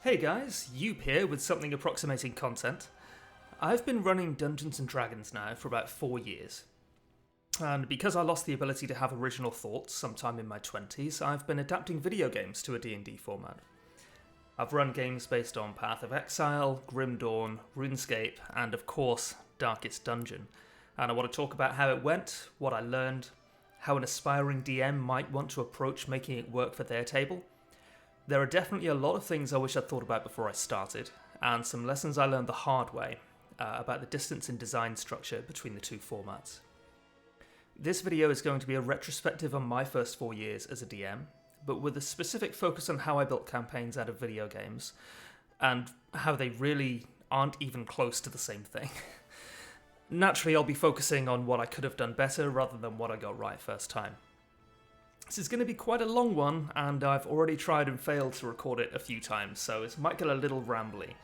Hey guys, Yoop here with something approximating content. I've been running Dungeons & Dragons now for about 4 years. And because I lost the ability to have original thoughts sometime in my 20s, I've been adapting video games to a D&D format. I've run games based on Path of Exile, Grim Dawn, RuneScape, and of course, Darkest Dungeon. And I want to talk about how it went, what I learned, how an aspiring DM might want to approach making it work for their table. There are definitely a lot of things I wish I'd thought about before I started, and some lessons I learned the hard way about the distance in design structure between the two formats. This video is going to be a retrospective on my first 4 years as a DM, but with a specific focus on how I built campaigns out of video games, and how they really aren't even close to the same thing. Naturally, I'll be focusing on what I could have done better rather than what I got right first time. This is going to be quite a long one, and I've already tried and failed to record it a few times, so it might get a little rambly.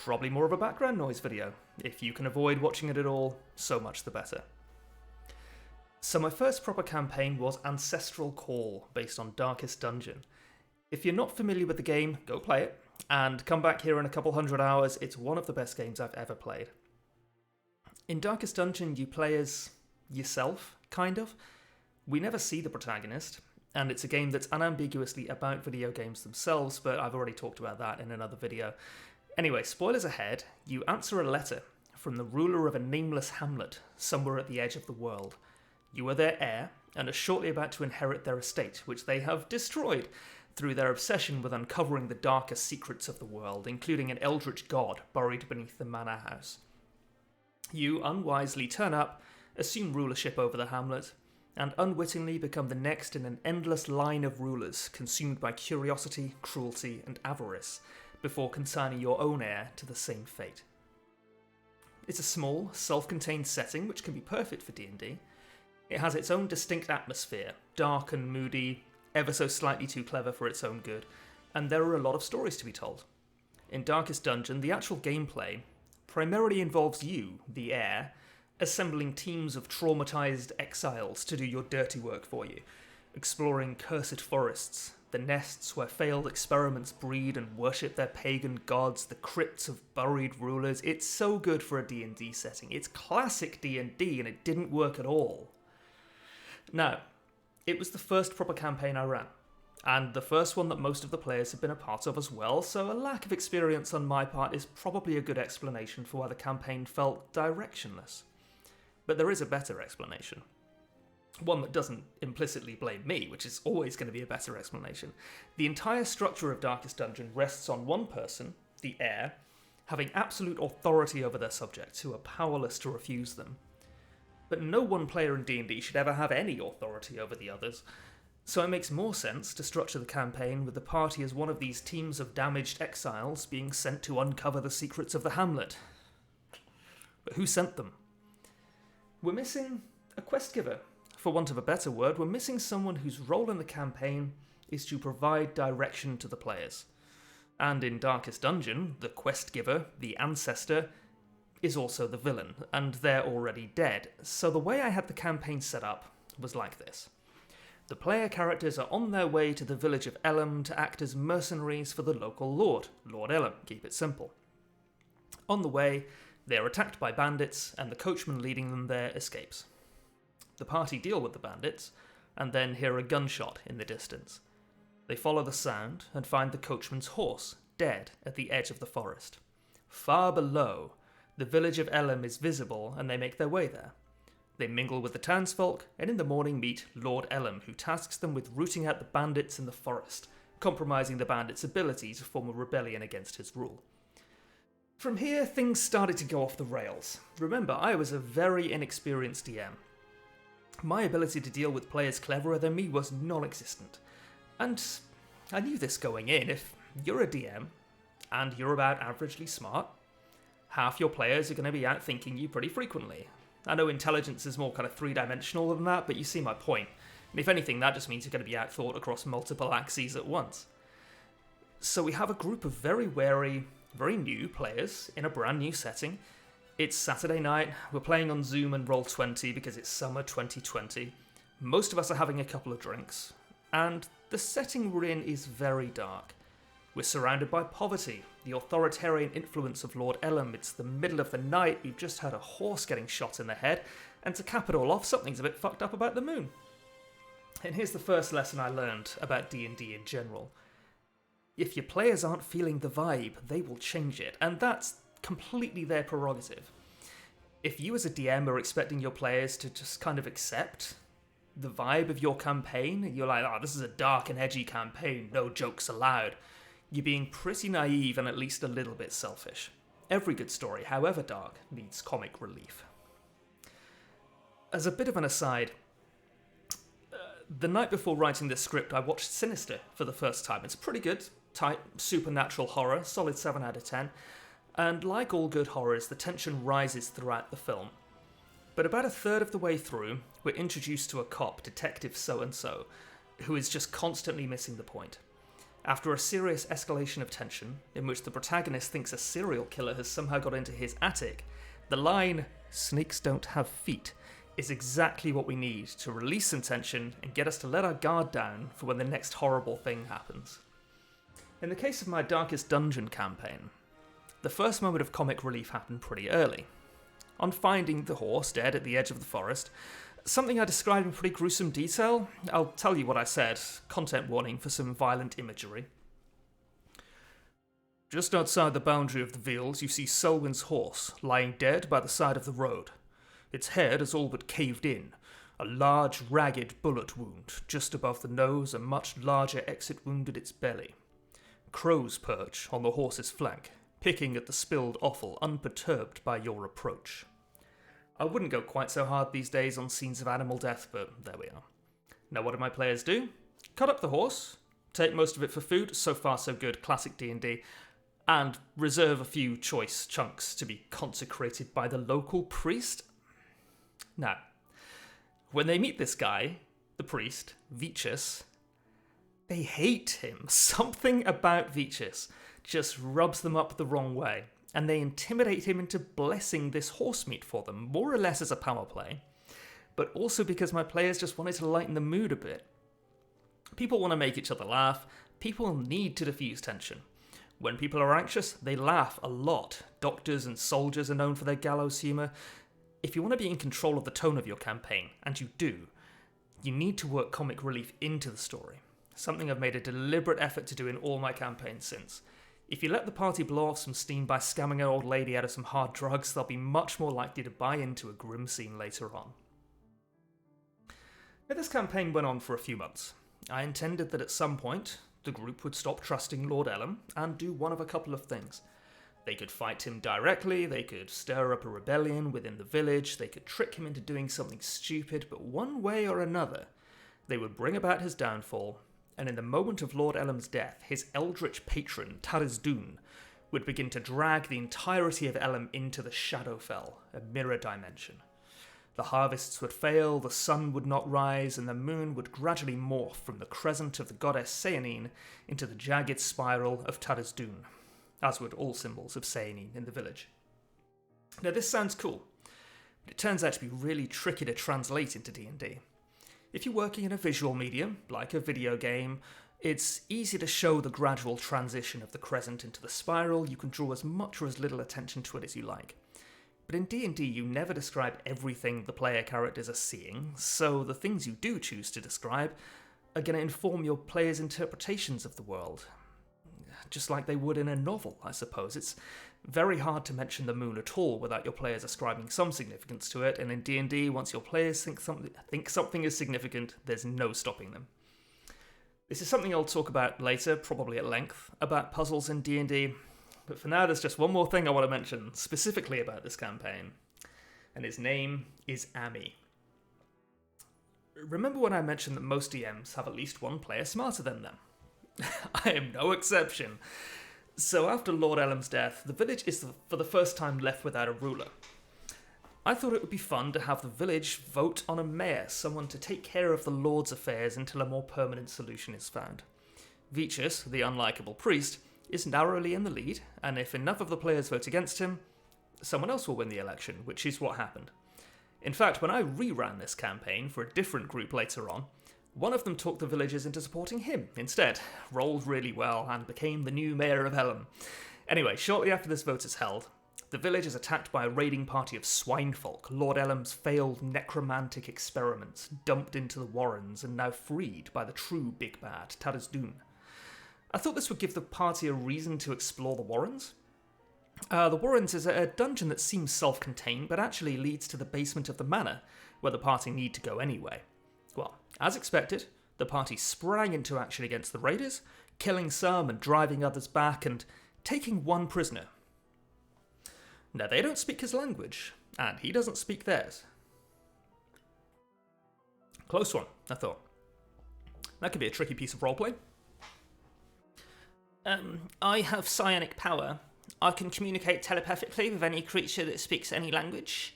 Probably more of a background noise video. If you can avoid watching it at all, so much the better. So my first proper campaign was Ancestral Call, based on Darkest Dungeon. If you're not familiar with the game, go play it, and come back here in a couple hundred hours. It's one of the best games I've ever played. In Darkest Dungeon, you play as yourself, kind of. We never see the protagonist, and it's a game that's unambiguously about video games themselves, but I've already talked about that in another video. Anyway, spoilers ahead, you answer a letter from the ruler of a nameless hamlet somewhere at the edge of the world. You are their heir, and are shortly about to inherit their estate, which they have destroyed through their obsession with uncovering the darker secrets of the world, including an eldritch god buried beneath the manor house. You unwisely turn up, assume rulership over the hamlet, and unwittingly become the next in an endless line of rulers consumed by curiosity, cruelty, and avarice, before consigning your own heir to the same fate. It's a small, self-contained setting which can be perfect for D&D. It has its own distinct atmosphere, dark and moody, ever so slightly too clever for its own good, and there are a lot of stories to be told. In Darkest Dungeon, the actual gameplay primarily involves you, the heir, assembling teams of traumatized exiles to do your dirty work for you, exploring cursed forests, the nests where failed experiments breed and worship their pagan gods, the crypts of buried rulers. It's so good for a D&D setting. It's classic D&D, and it didn't work at all. Now, it was the first proper campaign I ran, and the first one that most of the players have been a part of as well, so a lack of experience on my part is probably a good explanation for why the campaign felt directionless. But there is a better explanation. One that doesn't implicitly blame me, which is always going to be a better explanation. The entire structure of Darkest Dungeon rests on one person, the heir, having absolute authority over their subjects who are powerless to refuse them. But no one player in D&D should ever have any authority over the others, so it makes more sense to structure the campaign with the party as one of these teams of damaged exiles being sent to uncover the secrets of the hamlet. But who sent them? We're missing a quest giver. For want of a better word, we're missing someone whose role in the campaign is to provide direction to the players. And in Darkest Dungeon, the quest giver, the ancestor, is also the villain, and they're already dead. So the way I had the campaign set up was like this. The player characters are on their way to the village of Elam to act as mercenaries for the local lord, Lord Elam, keep it simple. On the way, they are attacked by bandits, and the coachman leading them there escapes. The party deal with the bandits, and then hear a gunshot in the distance. They follow the sound and find the coachman's horse, dead at the edge of the forest. Far below, the village of Elam is visible, and they make their way there. They mingle with the townsfolk, and in the morning meet Lord Elam, who tasks them with rooting out the bandits in the forest, compromising the bandits' ability to form a rebellion against his rule. From here, things started to go off the rails. Remember, I was a very inexperienced DM. My ability to deal with players cleverer than me was non-existent. And I knew this going in. If you're a DM, and you're about averagely smart, half your players are going to be outthinking you pretty frequently. I know intelligence is more kind of three-dimensional than that, but you see my point. And if anything, that just means you're going to be outthought across multiple axes at once. So we have a group of very wary, very new players in a brand new setting. It's Saturday night, we're playing on Zoom and Roll20 because it's summer 2020. Most of us are having a couple of drinks, and the setting we're in is very dark. We're surrounded by poverty, the authoritarian influence of Lord Ellum. It's the middle of the night, we've just had a horse getting shot in the head, and to cap it all off, something's a bit fucked up about the moon. And here's the first lesson I learned about D&D in general. If your players aren't feeling the vibe, they will change it, and that's completely their prerogative. If you as a DM are expecting your players to just kind of accept the vibe of your campaign, you're like, oh, this is a dark and edgy campaign, no jokes allowed, you're being pretty naive and at least a little bit selfish. Every good story, however dark, needs comic relief. As a bit of an aside, the night before writing this script, I watched Sinister for the first time. It's pretty good, tight, supernatural horror, solid 7 out of 10. And like all good horrors, the tension rises throughout the film. But about a third of the way through, we're introduced to a cop, Detective So-and-so, who is just constantly missing the point. After a serious escalation of tension, in which the protagonist thinks a serial killer has somehow got into his attic, the line, "Snakes don't have feet," is exactly what we need to release some tension and get us to let our guard down for when the next horrible thing happens. In the case of my Darkest Dungeon campaign, the first moment of comic relief happened pretty early. On finding the horse dead at the edge of the forest, something I described in pretty gruesome detail. I'll tell you what I said. Content warning for some violent imagery. Just outside the boundary of the Veals, you see Selwyn's horse, lying dead by the side of the road. Its head is all but caved in, a large, ragged bullet wound just above the nose, a much larger exit wound at its belly. Crows perch on the horse's flank, picking at the spilled offal, unperturbed by your approach. I wouldn't go quite so hard these days on scenes of animal death, but there we are. Now what do my players do? Cut up the horse, take most of it for food, so far so good, classic D&D, and reserve a few choice chunks to be consecrated by the local priest. Now, when they meet this guy, the priest, Veachus, they hate him. Something about Veachus just rubs them up the wrong way, and they intimidate him into blessing this horse meat for them, more or less as a power play, but also because my players just wanted to lighten the mood a bit. People want to make each other laugh, people need to diffuse tension. When people are anxious, they laugh a lot. Doctors and soldiers are known for their gallows humour. If you want to be in control of the tone of your campaign, and you do, you need to work comic relief into the story, something I've made a deliberate effort to do in all my campaigns since. If you let the party blow off some steam by scamming an old lady out of some hard drugs, they'll be much more likely to buy into a grim scene later on. Now, this campaign went on for a few months. I intended that at some point, the group would stop trusting Lord Ellum and do one of a couple of things. They could fight him directly, they could stir up a rebellion within the village, they could trick him into doing something stupid, but one way or another, they would bring about his downfall, and in the moment of Lord Ellum's death, his eldritch patron, Tarisdun, would begin to drag the entirety of Ellum into the Shadowfell, a mirror dimension. The harvests would fail, the sun would not rise, and the moon would gradually morph from the crescent of the goddess Seanine into the jagged spiral of Tarisdun, as would all symbols of Seanine in the village. Now this sounds cool, but it turns out to be really tricky to translate into D&D. If you're working in a visual medium, like a video game, it's easy to show the gradual transition of the crescent into the spiral. You can draw as much or as little attention to it as you like. But in D&D, you never describe everything the player characters are seeing, so the things you do choose to describe are going to inform your players' interpretations of the world. Just like they would in a novel, I suppose. It's very hard to mention the moon at all without your players ascribing some significance to it, and in D&D, once your players think something is significant, there's no stopping them. This is something I'll talk about later, probably at length, about puzzles in D&D, but for now there's just one more thing I want to mention, specifically about this campaign, and its name is Ami. Remember when I mentioned that most DMs have at least one player smarter than them? I am no exception. So after Lord Ellum's death, the village is for the first time left without a ruler. I thought it would be fun to have the village vote on a mayor, someone to take care of the Lord's affairs until a more permanent solution is found. Veachus, the unlikable priest, is narrowly in the lead, and if enough of the players vote against him, someone else will win the election, which is what happened. In fact, when I reran this campaign for a different group later on, One of them talked the villagers into supporting him instead, rolled really well, and became the new mayor of Helm. Anyway, shortly after this vote is held, the village is attacked by a raiding party of swinefolk, Lord Elham's failed necromantic experiments, dumped into the Warrens and now freed by the true big bad, Tadas-Dûn. I thought this would give the party a reason to explore the Warrens. The Warrens is a dungeon that seems self-contained, but actually leads to the basement of the manor, where the party need to go anyway. Well, as expected, the party sprang into action against the raiders, killing some and driving others back, and taking one prisoner. Now, they don't speak his language, and he doesn't speak theirs. Close one, I thought. That could be a tricky piece of roleplay. I have psionic power. I can communicate telepathically with any creature that speaks any language,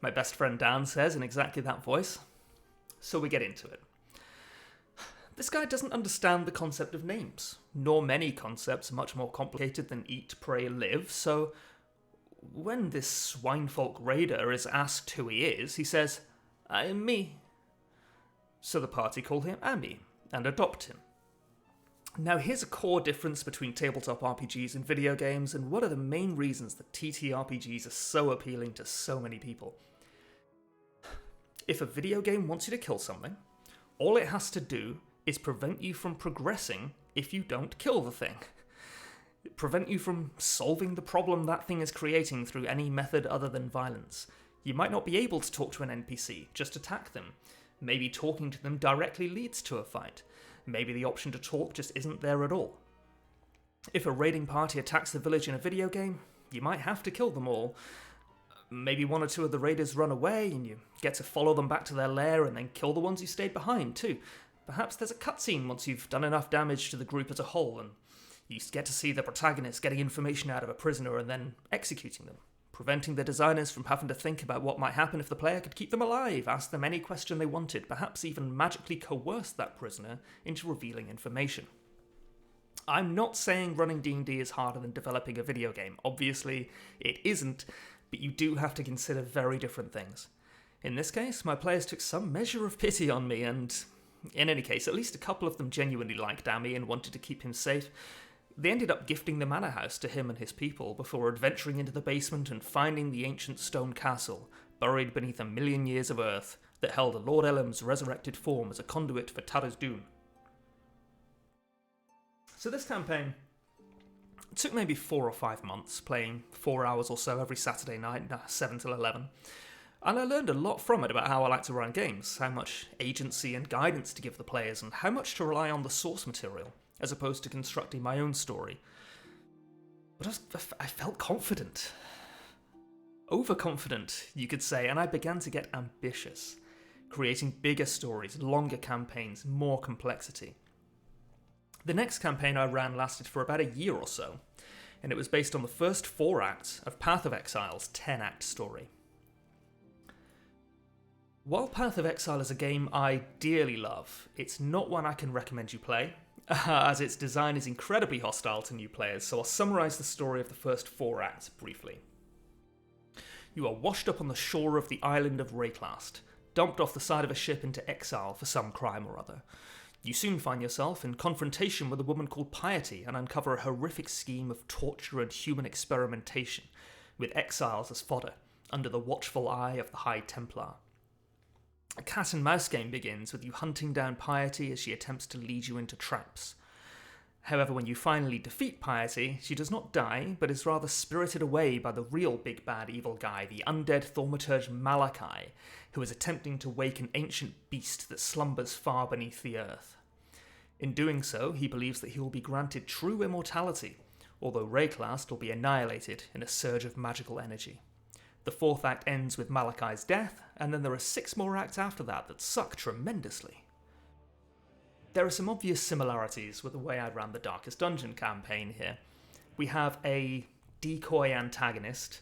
my best friend Dan says in exactly that voice. So we get into it. This guy doesn't understand the concept of names, nor many concepts much more complicated than eat, pray, live, so when this swinefolk raider is asked who he is, he says, "I am me." So the party call him Ami and adopt him. Now here's a core difference between tabletop RPGs and video games, and one of the main reasons that TTRPGs are so appealing to so many people. If a video game wants you to kill something, all it has to do is prevent you from progressing if you don't kill the thing. Prevent you from solving the problem that thing is creating through any method other than violence. You might not be able to talk to an NPC, just attack them. Maybe talking to them directly leads to a fight. Maybe the option to talk just isn't there at all. If a raiding party attacks the village in a video game, you might have to kill them all. Maybe one or two of the raiders run away and you get to follow them back to their lair and then kill the ones who stayed behind too. Perhaps there's a cutscene once you've done enough damage to the group as a whole, and you get to see the protagonist getting information out of a prisoner and then executing them, preventing the designers from having to think about what might happen if the player could keep them alive, ask them any question they wanted, perhaps even magically coerce that prisoner into revealing information. I'm not saying running D&D is harder than developing a video game. Obviously, it isn't, but you do have to consider very different things. In this case, my players took some measure of pity on me, and in any case, at least a couple of them genuinely liked Ami and wanted to keep him safe. They ended up gifting the manor house to him and his people before adventuring into the basement and finding the ancient stone castle, buried beneath 1,000,000 years of earth, that held Lord Elham's resurrected form as a conduit for Tadas-Dûn. So this campaign took maybe 4 or 5 months, playing 4 hours or so every Saturday night, 7 till 11. And I learned a lot from it about how I like to run games, how much agency and guidance to give the players, and how much to rely on the source material, as opposed to constructing my own story. But I felt confident. Overconfident, you could say, and I began to get ambitious, creating bigger stories, longer campaigns, more complexity. The next campaign I ran lasted for about a year or so, and it was based on the first 4 acts of Path of Exile's 10-act story. While Path of Exile is a game I dearly love, it's not one I can recommend you play, as its design is incredibly hostile to new players, so I'll summarise the story of the first 4 acts briefly. You are washed up on the shore of the island of Retrospective, dumped off the side of a ship into exile for some crime or other. You soon find yourself in confrontation with a woman called Piety and uncover a horrific scheme of torture and human experimentation, with exiles as fodder, under the watchful eye of the High Templar. A cat and mouse game begins with you hunting down Piety as she attempts to lead you into traps. However, when you finally defeat Piety, she does not die, but is rather spirited away by the real big bad evil guy, the undead thaumaturge Malachi, who is attempting to wake an ancient beast that slumbers far beneath the earth. In doing so, he believes that he will be granted true immortality, although Rayclast will be annihilated in a surge of magical energy. The 4th act ends with Malachi's death, and then there are 6 more acts after that suck tremendously. There are some obvious similarities with the way I ran the Darkest Dungeon campaign here. We have a decoy antagonist,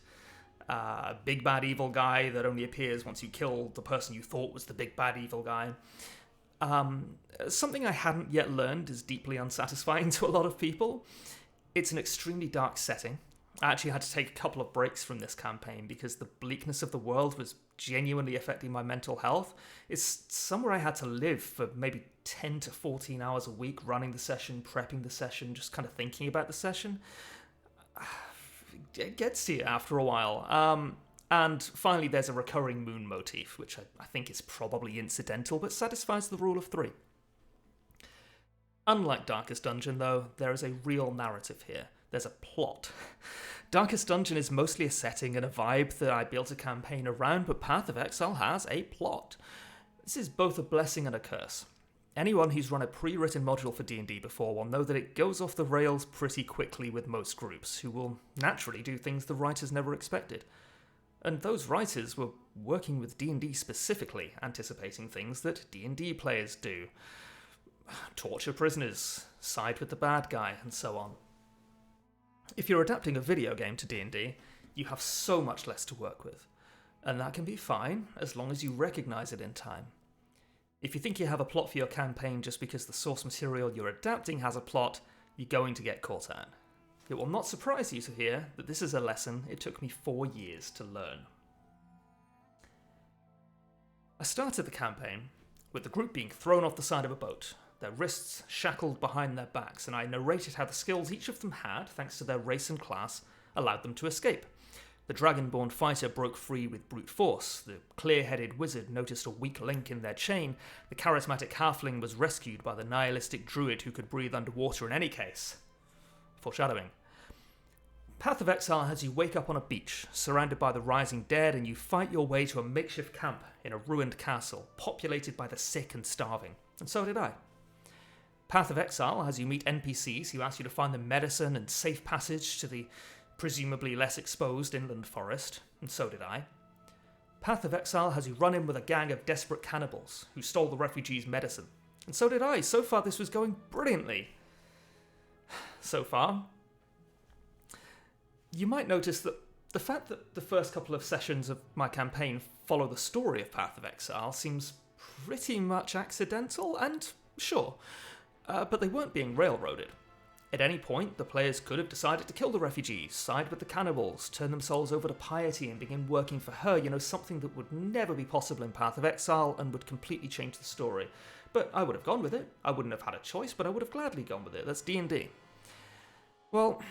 a big bad evil guy that only appears once you kill the person you thought was the big bad evil guy. Something I hadn't yet learned is deeply unsatisfying to a lot of people. It's an extremely dark setting, I actually had to take a couple of breaks from this campaign because the bleakness of the world was genuinely affecting my mental health. It's somewhere I had to live for maybe 10 to 14 hours a week, running the session, prepping the session, just kind of thinking about the session. It gets to you after a while. And finally, there's a recurring moon motif, which I think is probably incidental, but satisfies the rule of 3. Unlike Darkest Dungeon, though, there is a real narrative here. There's a plot. Darkest Dungeon is mostly a setting and a vibe that I built a campaign around, but Path of Exile has a plot. This is both a blessing and a curse. Anyone who's run a pre-written module for D&D before will know that it goes off the rails pretty quickly with most groups, who will naturally do things the writers never expected. And those writers were working with D&D specifically, anticipating things that D&D players do. Torture prisoners, side with the bad guy, and so on. If you're adapting a video game to D&D, you have so much less to work with. And that can be fine, as long as you recognise it in time. If you think you have a plot for your campaign just because the source material you're adapting has a plot, you're going to get caught out. It will not surprise you to hear that this is a lesson it took me 4 years to learn. I started the campaign with the group being thrown off the side of a boat, their wrists shackled behind their backs, and I narrated how the skills each of them had, thanks to their race and class, allowed them to escape. The dragonborn fighter broke free with brute force, the clear-headed wizard noticed a weak link in their chain, the charismatic halfling was rescued by the nihilistic druid who could breathe underwater in any case. Foreshadowing. Path of Exile has you wake up on a beach, surrounded by the rising dead, and you fight your way to a makeshift camp in a ruined castle, populated by the sick and starving. And so did I. Path of Exile has you meet NPCs who ask you to find them medicine and safe passage to the presumably less exposed inland forest, and so did I. Path of Exile has you run in with a gang of desperate cannibals who stole the refugees' medicine, and so did I. So far this was going brilliantly. So far. You might notice that the fact that the first couple of sessions of my campaign follow the story of Path of Exile seems pretty much accidental, and sure, but they weren't being railroaded. At any point, the players could have decided to kill the refugees, side with the cannibals, turn themselves over to piety and begin working for her, something that would never be possible in Path of Exile and would completely change the story. But I would have gone with it. I wouldn't have had a choice, but I would have gladly gone with it. That's D&D. Well,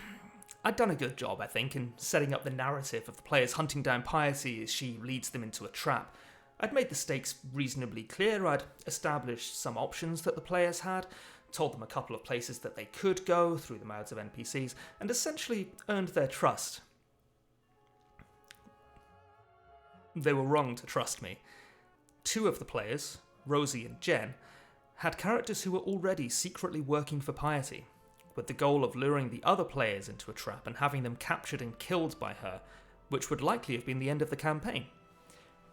I'd done a good job, I think, in setting up the narrative of the players hunting down Piety as she leads them into a trap. I'd made the stakes reasonably clear, I'd established some options that the players had, told them a couple of places that they could go through the mouths of NPCs, and essentially earned their trust. They were wrong to trust me. 2 of the players, Rosie and Jen, had characters who were already secretly working for Piety, with the goal of luring the other players into a trap and having them captured and killed by her, which would likely have been the end of the campaign.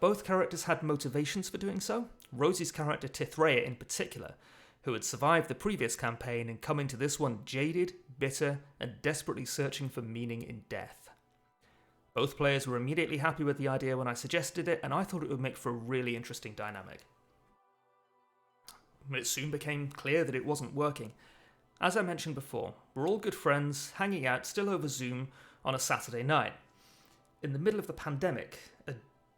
Both characters had motivations for doing so, Rosie's character Tithrea in particular, who had survived the previous campaign and come into this one jaded, bitter, and desperately searching for meaning in death. Both players were immediately happy with the idea when I suggested it, and I thought it would make for a really interesting dynamic. It soon became clear that it wasn't working. As I mentioned before, we're all good friends, hanging out, still over Zoom, on a Saturday night. In the middle of the pandemic, a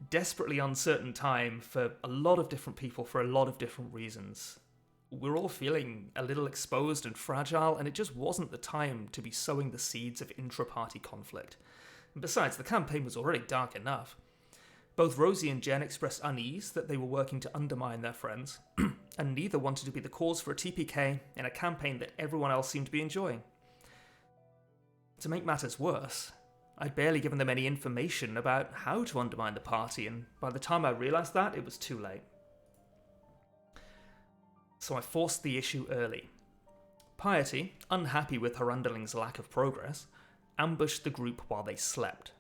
desperately uncertain time for a lot of different people for a lot of different reasons. We're all feeling a little exposed and fragile, and it just wasn't the time to be sowing the seeds of intra-party conflict. And besides, the campaign was already dark enough. Both Rosie and Jen expressed unease that they were working to undermine their friends, and neither wanted to be the cause for a TPK in a campaign that everyone else seemed to be enjoying. To make matters worse, I'd barely given them any information about how to undermine the party, and by the time I realised that, it was too late. So I forced the issue early. Piety, unhappy with her underlings' lack of progress, ambushed the group while they slept.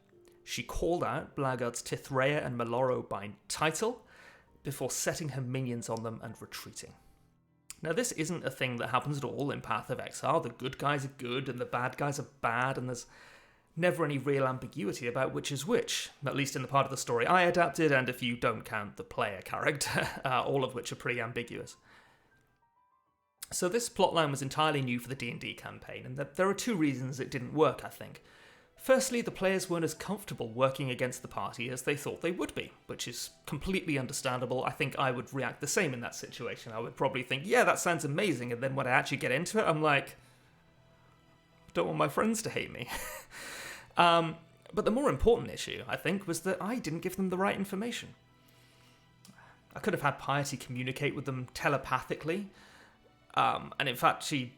She called out blackguards Tithrea and Maloro by title before setting her minions on them and retreating. Now, this isn't a thing that happens at all in Path of Exile. The good guys are good and the bad guys are bad, and there's never any real ambiguity about which is which, at least in the part of the story I adapted, and if you don't count the player character, all of which are pretty ambiguous. So this plotline was entirely new for the D&D campaign, and there are 2 reasons it didn't work, I think. Firstly, the players weren't as comfortable working against the party as they thought they would be, which is completely understandable. I think I would react the same in that situation. I would probably think, yeah, that sounds amazing, and then when I actually get into it, I'm like, I don't want my friends to hate me. But the more important issue, I think, was that I didn't give them the right information. I could have had Piety communicate with them telepathically, and in fact she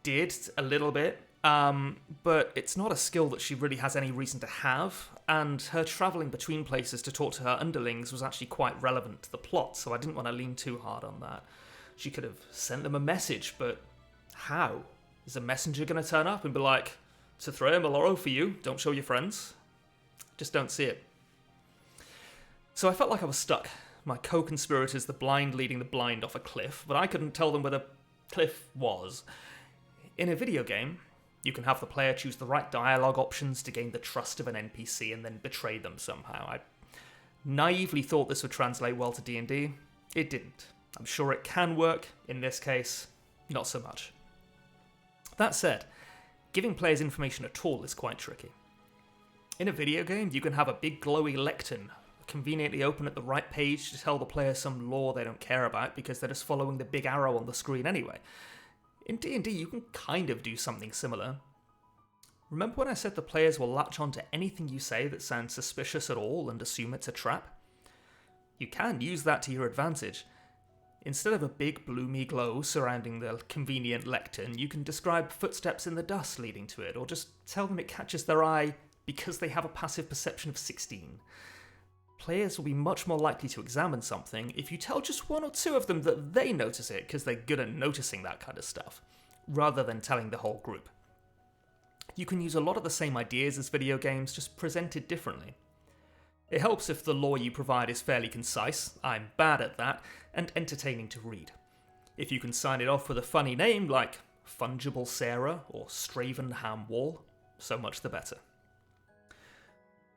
did a little bit, but it's not a skill that she really has any reason to have, and her travelling between places to talk to her underlings was actually quite relevant to the plot, so I didn't want to lean too hard on that. She could have sent them a message, but how? Is a messenger going to turn up and be like, "To throw Maloro for you, don't show your friends"? Just don't see it. So I felt like I was stuck. My co-conspirators, the blind leading the blind off a cliff, but I couldn't tell them where the cliff was. In a video game, you can have the player choose the right dialogue options to gain the trust of an NPC and then betray them somehow. I naively thought this would translate well to D&D. It didn't. I'm sure it can work. In this case, not so much. That said, giving players information at all is quite tricky. In a video game, you can have a big glowy lectern conveniently open at the right page to tell the player some lore they don't care about because they're just following the big arrow on the screen anyway. In D&D, you can kind of do something similar. Remember when I said the players will latch on to anything you say that sounds suspicious at all and assume it's a trap? You can use that to your advantage. Instead of a big bloomy glow surrounding the convenient lectern, you can describe footsteps in the dust leading to it, or just tell them it catches their eye because they have a passive perception of 16. Players will be much more likely to examine something if you tell just one or two of them that they notice it because they're good at noticing that kind of stuff, rather than telling the whole group. You can use a lot of the same ideas as video games, just presented differently. It helps if the lore you provide is fairly concise, I'm bad at that, and entertaining to read. If you can sign it off with a funny name like Fungible Sarah or Straven Hamwall, so much the better.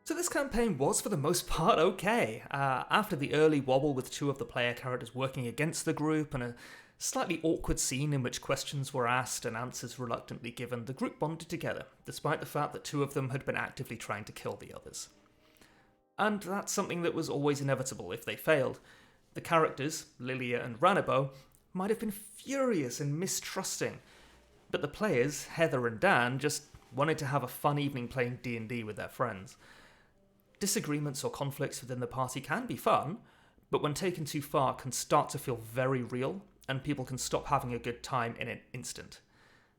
So this campaign was, for the most part, okay. After the early wobble with two of the player characters working against the group and a slightly awkward scene in which questions were asked and answers reluctantly given, the group bonded together, despite the fact that two of them had been actively trying to kill the others. And that's something that was always inevitable if they failed. The characters, Lilia and Ranabo, might have been furious and mistrusting, but the players, Heather and Dan, just wanted to have a fun evening playing D&D with their friends. Disagreements or conflicts within the party can be fun, but when taken too far can start to feel very real, and people can stop having a good time in an instant.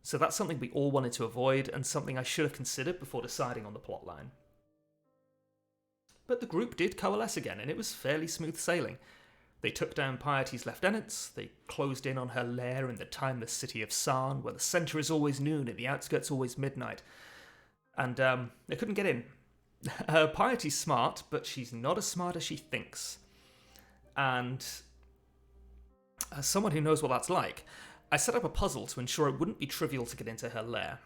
So that's something we all wanted to avoid, and something I should have considered before deciding on the plotline. But the group did coalesce again, and it was fairly smooth sailing. They took down Piety's lieutenants, they closed in on her lair in the timeless city of Sarn, where the centre is always noon and the outskirts always midnight. And they couldn't get in. Piety's smart, but she's not as smart as she thinks. And as someone who knows what that's like, I set up a puzzle to ensure it wouldn't be trivial to get into her lair.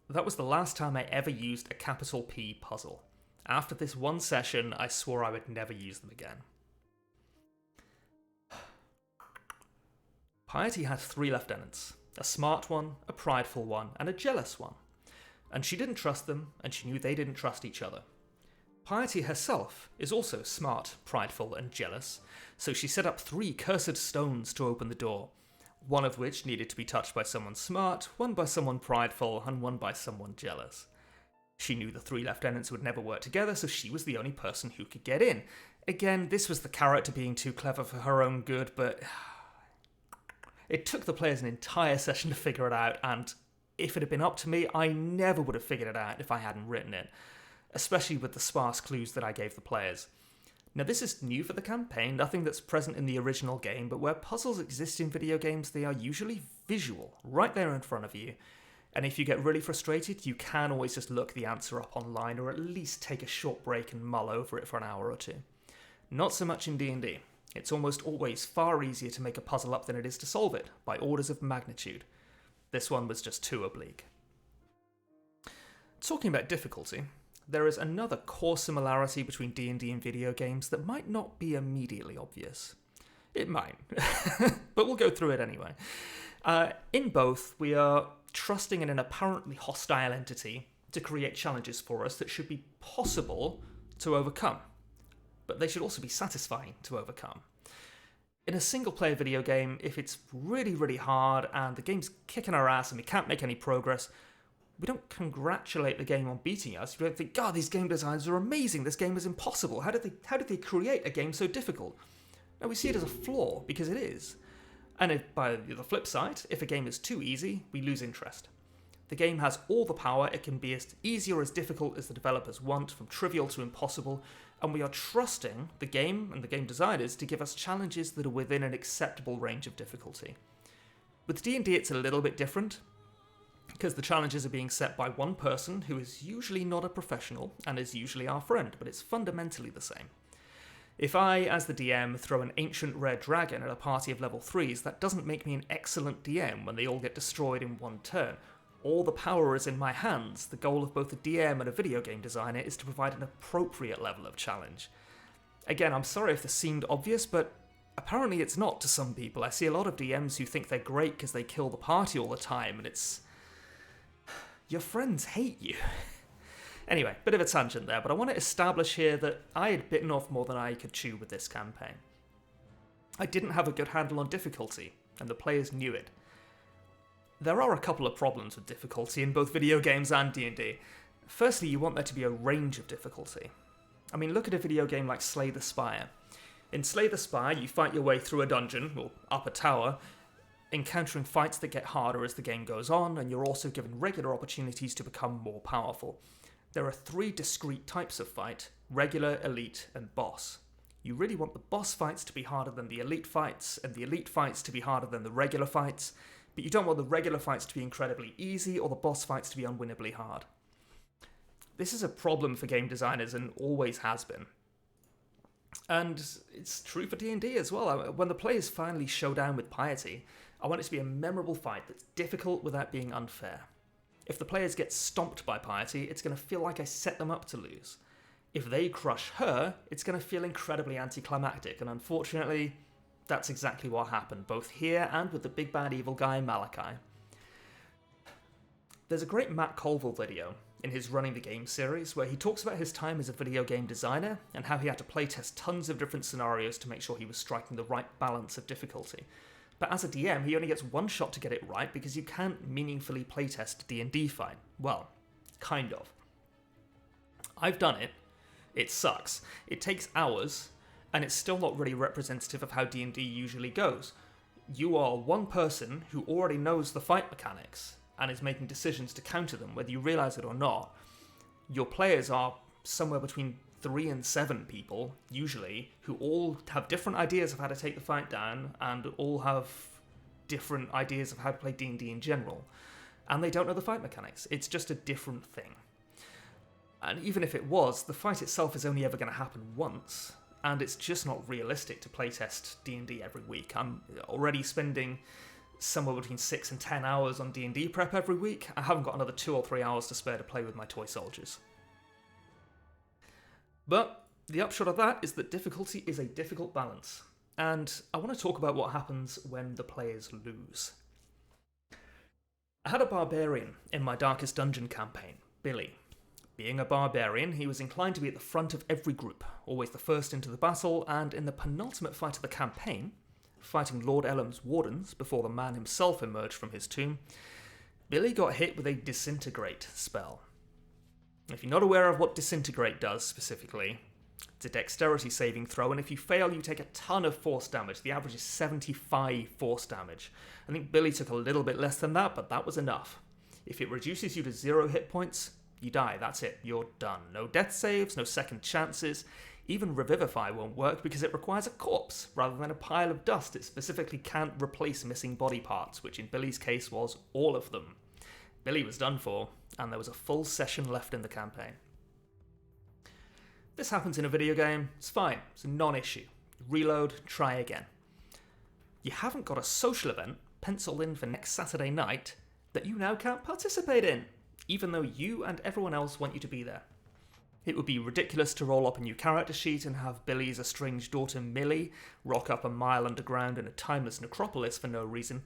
That was the last time I ever used a capital P puzzle. After this one session, I swore I would never use them again. Piety had 3 lieutenants, a smart one, a prideful one, and a jealous one. And she didn't trust them, and she knew they didn't trust each other. Piety herself is also smart, prideful, and jealous, so she set up 3 cursed stones to open the door, one of which needed to be touched by someone smart, one by someone prideful, and one by someone jealous. She knew the 3 lieutenants would never work together, so she was the only person who could get in. Again, this was the character being too clever for her own good, but it took the players an entire session to figure it out, and if it had been up to me, I never would have figured it out if I hadn't written it, especially with the sparse clues that I gave the players. Now this is new for the campaign, nothing that's present in the original game, but where puzzles exist in video games, they are usually visual, right there in front of you. And if you get really frustrated, you can always just look the answer up online, or at least take a short break and mull over it for an hour or two. Not so much in D&D. It's almost always far easier to make a puzzle up than it is to solve it, by orders of magnitude. This one was just too oblique. Talking about difficulty, there is another core similarity between D&D and video games that might not be immediately obvious. It might, but we'll go through it anyway. In both, we are trusting in an apparently hostile entity to create challenges for us that should be possible to overcome, but they should also be satisfying to overcome. In a single-player video game, if it's really, really hard and the game's kicking our ass and we can't make any progress, we don't congratulate the game on beating us. We don't think, God, these game designers are amazing, this game is impossible. How did they create a game so difficult? No, we see it as a flaw, because it is. And if, by the flip side, if a game is too easy, we lose interest. The game has all the power, it can be as easy or as difficult as the developers want, from trivial to impossible, and we are trusting the game and the game designers to give us challenges that are within an acceptable range of difficulty. With D&D it's a little bit different, because the challenges are being set by one person who is usually not a professional and is usually our friend, but it's fundamentally the same. If I, as the DM, throw an ancient red dragon at a party of level 3s, that doesn't make me an excellent DM when they all get destroyed in one turn. All the power is in my hands. The goal of both a DM and a video game designer is to provide an appropriate level of challenge. Again, I'm sorry if this seemed obvious, but apparently it's not to some people. I see a lot of DMs who think they're great because they kill the party all the time, and it's... Your friends hate you. Anyway, bit of a tangent there, but I want to establish here that I had bitten off more than I could chew with this campaign. I didn't have a good handle on difficulty, and the players knew it. There are a couple of problems with difficulty in both video games and D&D. Firstly, you want there to be a range of difficulty. I mean, look at a video game like Slay the Spire. In Slay the Spire, you fight your way through a dungeon, or up a tower, encountering fights that get harder as the game goes on, and you're also given regular opportunities to become more powerful. There are 3 discrete types of fight: regular, elite, and boss. You really want the boss fights to be harder than the elite fights, and the elite fights to be harder than the regular fights, but you don't want the regular fights to be incredibly easy or the boss fights to be unwinnably hard. This is a problem for game designers and always has been. And it's true for D&D as well. When the players finally show down with piety, I want it to be a memorable fight that's difficult without being unfair. If the players get stomped by piety, it's going to feel like I set them up to lose. If they crush her, it's going to feel incredibly anticlimactic, and unfortunately, that's exactly what happened, both here and with the big bad evil guy Malachi. There's a great Matt Colville video in his Running the Game series where he talks about his time as a video game designer and how he had to playtest tons of different scenarios to make sure he was striking the right balance of difficulty. But as a DM, he only gets one shot to get it right because you can't meaningfully playtest a D&D fight. Well, kind of. I've done it. It sucks. It takes hours, and it's still not really representative of how D&D usually goes. You are one person who already knows the fight mechanics and is making decisions to counter them, whether you realise it or not. Your players are somewhere between 3 and 7 people, usually, who all have different ideas of how to take the fight down and all have different ideas of how to play D&D in general. And they don't know the fight mechanics. It's just a different thing. And even if it was, the fight itself is only ever going to happen once, and it's just not realistic to playtest D&D every week. I'm already spending somewhere between 6 and 10 hours on D&D prep every week. I haven't got another 2 or 3 hours to spare to play with my toy soldiers. But the upshot of that is that difficulty is a difficult balance, and I want to talk about what happens when the players lose. I had a barbarian in my Darkest Dungeon campaign, Billy. Being a barbarian, he was inclined to be at the front of every group, always the first into the battle, and in the penultimate fight of the campaign, fighting Lord Ellam's wardens before the man himself emerged from his tomb, Billy got hit with a disintegrate spell. If you're not aware of what disintegrate does specifically, it's a dexterity saving throw, and if you fail, you take a ton of force damage. The average is 75 force damage. I think Billy took a little bit less than that, but that was enough. If it reduces you to 0 hit points, you die. That's it. You're done. No death saves, no second chances. Even Revivify won't work because it requires a corpse rather than a pile of dust. It specifically can't replace missing body parts, which in Billy's case was all of them. Billy was done for, and there was a full session left in the campaign. This happens in a video game, it's fine, it's a non-issue. Reload, try again. You haven't got a social event penciled in for next Saturday night that you now can't participate in, even though you and everyone else want you to be there. It would be ridiculous to roll up a new character sheet and have Billy's estranged daughter Millie rock up a mile underground in a timeless necropolis for no reason.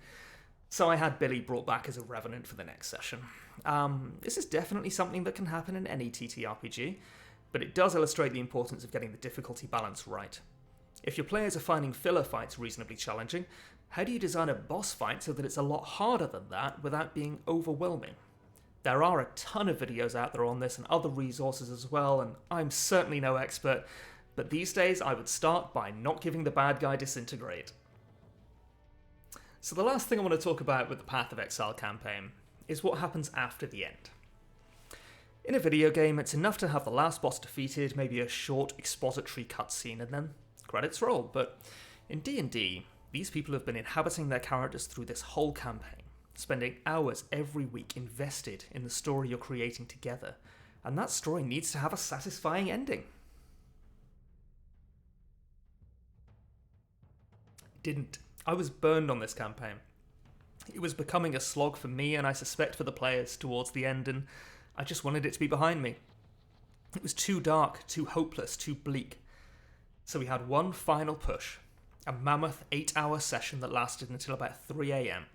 So I had Billy brought back as a revenant for the next session. This is definitely something that can happen in any TTRPG, but it does illustrate the importance of getting the difficulty balance right. If your players are finding filler fights reasonably challenging, how do you design a boss fight so that it's a lot harder than that without being overwhelming? There are a ton of videos out there on this and other resources as well, and I'm certainly no expert, but these days I would start by not giving the bad guy disintegrate. So the last thing I want to talk about with the Path of Exile campaign is what happens after the end. In a video game, it's enough to have the last boss defeated, maybe a short expository cutscene, and then credits roll, but in D&D, these people have been inhabiting their characters through this whole campaign, spending hours every week invested in the story you're creating together, and that story needs to have a satisfying ending. It didn't. I was burned on this campaign. It was becoming a slog for me, and I suspect for the players towards the end, and I just wanted it to be behind me. It was too dark, too hopeless, too bleak. So we had one final push, a mammoth 8-hour session that lasted until about 3 AM.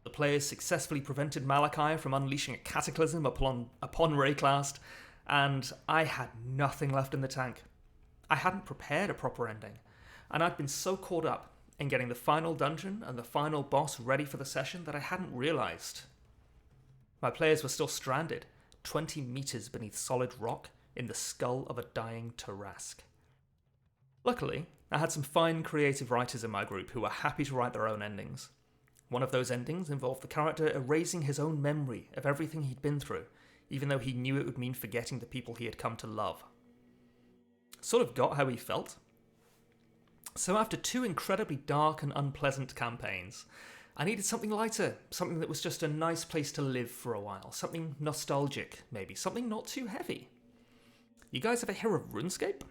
The players successfully prevented Malachi from unleashing a cataclysm upon Rayclast, and I had nothing left in the tank. I hadn't prepared a proper ending, and I'd been so caught up in getting the final dungeon and the final boss ready for the session that I hadn't realised. My players were still stranded, 20 metres beneath solid rock in the skull of a dying Tarrasque. Luckily, I had some fine creative writers in my group who were happy to write their own endings. One of those endings involved the character erasing his own memory of everything he'd been through, even though he knew it would mean forgetting the people he had come to love. Sort of got how he felt. So after 2 incredibly dark and unpleasant campaigns, I needed something lighter, something that was just a nice place to live for a while, something nostalgic maybe, something not too heavy. You guys ever hear of RuneScape?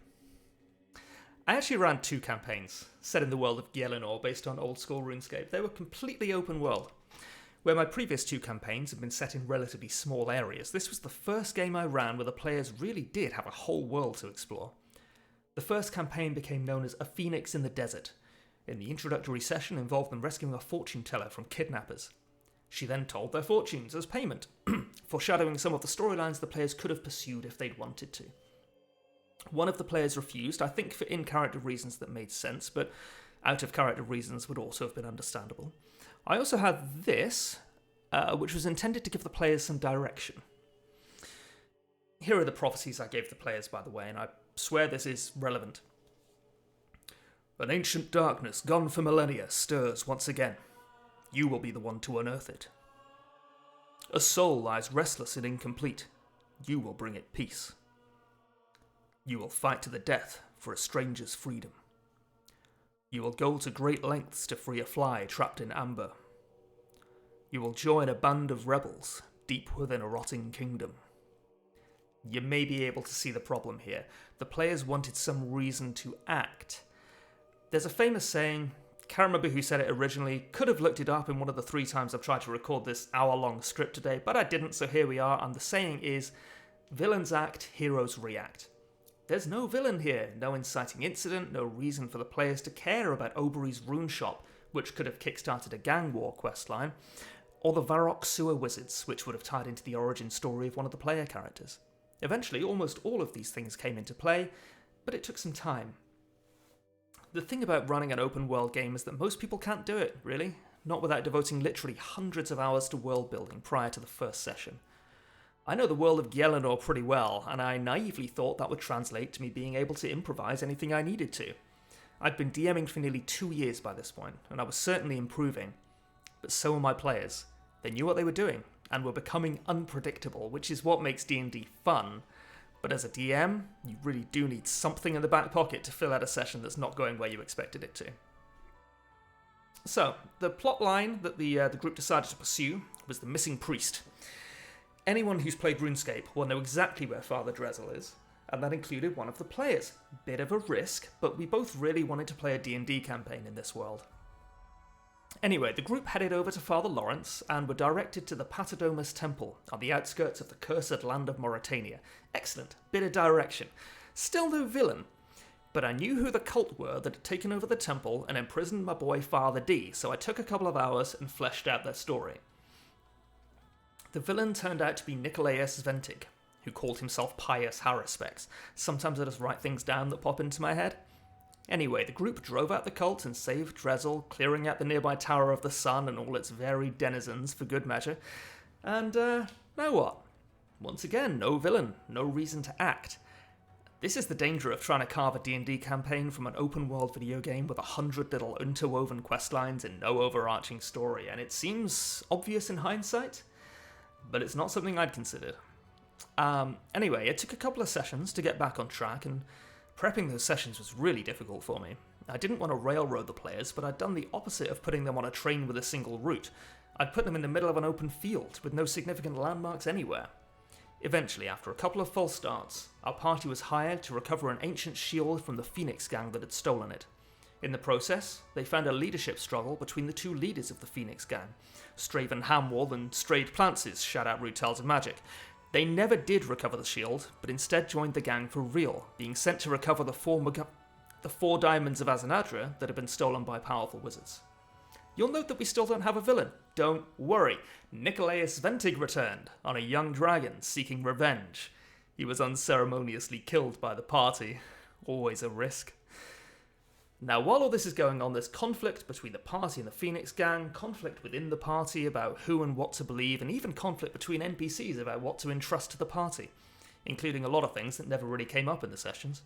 I actually ran 2 campaigns, set in the world of Gielinor based on old school RuneScape. They were completely open world. Where my previous 2 campaigns had been set in relatively small areas, this was the first game I ran where the players really did have a whole world to explore. The first campaign became known as A Phoenix in the Desert. In the introductory session involved them rescuing a fortune teller from kidnappers. She then told their fortunes as payment, foreshadowing some of the storylines the players could have pursued if they'd wanted to. One of the players refused, I think for in-character reasons that made sense, but out-of-character reasons would also have been understandable. I also had this, which was intended to give the players some direction. Here are the prophecies I gave the players, by the way, and I swear this is relevant. An ancient darkness, gone for millennia, stirs once again. You will be the one to unearth it. A soul lies restless and incomplete. You will bring it peace. You will fight to the death for a stranger's freedom. You will go to great lengths to free a fly trapped in amber. You will join a band of rebels deep within a rotting kingdom. You may be able to see the problem here. The players wanted some reason to act. There's a famous saying, can't remember who said it originally, could have looked it up in one of the 3 times I've tried to record this hour-long script today, but I didn't, so here we are, and the saying is, villains act, heroes react. There's no villain here, no inciting incident, no reason for the players to care about Obery's rune shop, which could have kickstarted a gang war questline, or the Varrock sewer wizards, which would have tied into the origin story of one of the player characters. Eventually, almost all of these things came into play, but it took some time. The thing about running an open world game is that most people can't do it, really, not without devoting literally hundreds of hours to world building prior to the first session. I know the world of Gielinor pretty well, and I naively thought that would translate to me being able to improvise anything I needed to. I'd been DMing for nearly 2 years by this point, and I was certainly improving. But so were my players. They knew what they were doing, and were becoming unpredictable, which is what makes D&D fun. But as a DM, you really do need something in the back pocket to fill out a session that's not going where you expected it to. So, the plot line that the group decided to pursue was the missing priest. Anyone who's played RuneScape will know exactly where Father Drezel is, and that included one of the players. Bit of a risk, but we both really wanted to play a D&D campaign in this world. Anyway, the group headed over to Father Lawrence and were directed to the Patadomus Temple on the outskirts of the cursed land of Mauritania. Excellent, bit of direction. Still no villain. but I knew who the cult were that had taken over the temple and imprisoned my boy Father D, so I took a couple of hours and fleshed out their story. The villain turned out to be Nicolaus Ventig, who called himself Pius Haruspex. Sometimes I just write things down that pop into my head. Anyway, the group drove out the cult and saved Drezel, clearing out the nearby Tower of the Sun and all its varied denizens for good measure. And, now what? Once again, no villain, no reason to act. This is the danger of trying to carve a D&D campaign from an open-world video game with 100 little interwoven questlines and no overarching story, and it seems obvious in hindsight, but it's not something I'd considered. Anyway, it took a couple of sessions to get back on track, and prepping those sessions was really difficult for me. I didn't want to railroad the players, but I'd done the opposite of putting them on a train with a single route. I'd put them in the middle of an open field with no significant landmarks anywhere. Eventually, after a couple of false starts, our party was hired to recover an ancient shield from the Phoenix gang that had stolen it. In the process, they found a leadership struggle between the two leaders of the Phoenix gang, Straven Hamwall and Strayed Plances, shout out Rude Tales of Magic. They never did recover the shield, but instead joined the gang for real, being sent to recover the four diamonds of Azanadra that had been stolen by powerful wizards. You'll note that we still don't have a villain. Don't worry, Nicolaus Ventig returned on a young dragon seeking revenge. He was unceremoniously killed by the party. Always a risk. Now, while all this is going on, there's conflict between the party and the Phoenix gang, conflict within the party about who and what to believe, and even conflict between NPCs about what to entrust to the party, including a lot of things that never really came up in the sessions.